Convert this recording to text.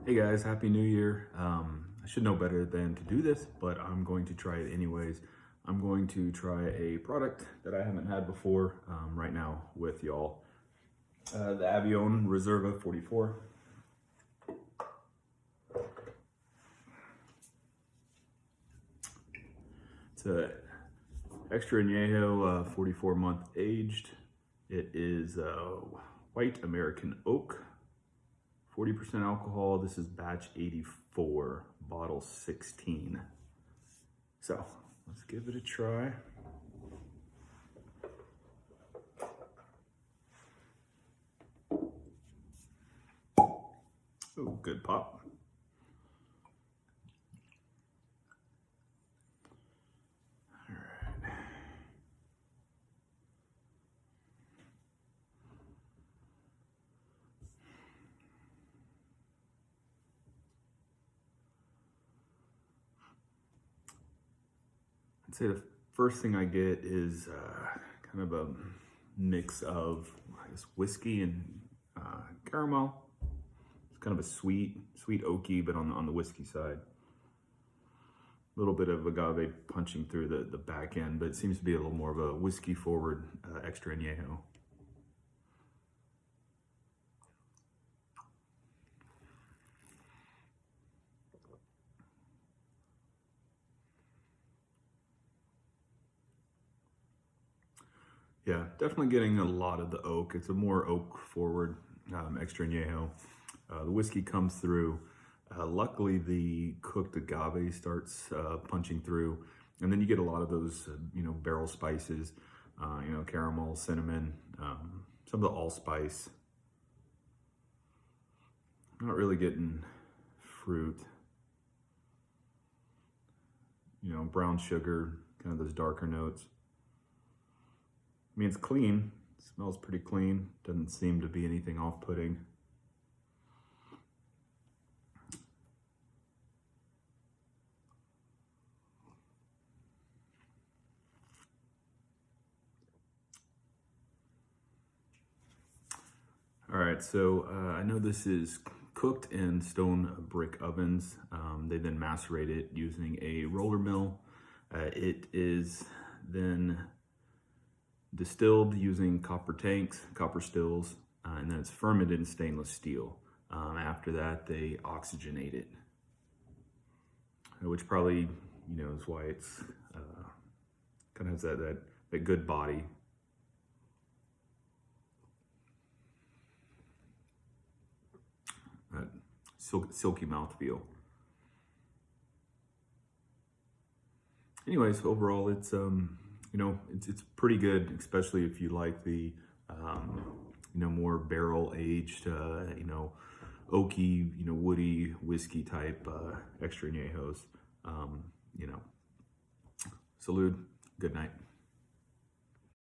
Hey guys, Happy New Year. I should know better than to do this, but I'm going to try it anyways. I'm going to try a product that I haven't had before right now with y'all. The Avión Reserva 44. It's a Extra Anejo 44-month aged. It is white American oak. 40% alcohol. This is batch 84, bottle 16. So let's give it a try. Oh, good pop. All right. I'd say the first thing I get is kind of a mix of, I guess, whiskey and caramel. It's kind of a sweet oaky, but on the whiskey side. A little bit of agave punching through the back end, but it seems to be a little more of a whiskey forward Extra Anejo. Yeah, definitely getting a lot of the oak. It's a more oak forward Extra Anejo. The whiskey comes through. Luckily, the cooked agave starts punching through, and then you get a lot of those, barrel spices, caramel, cinnamon, some of the allspice. Not really getting fruit, brown sugar, kind of those darker notes. I mean, it's clean. It smells pretty clean. Doesn't seem to be anything off-putting. All right, so I know this is cooked in stone brick ovens. They then macerate it using a roller mill. It is then distilled using copper tanks, copper stills, and then it's fermented in stainless steel. After that, they oxygenate it, which probably, is why it's kind of has that good body. That silky mouthfeel. Anyways, overall, it's it's pretty good, especially if you like the more barrel aged, oaky, woody whiskey type Extra Añejos. Salud. Good night.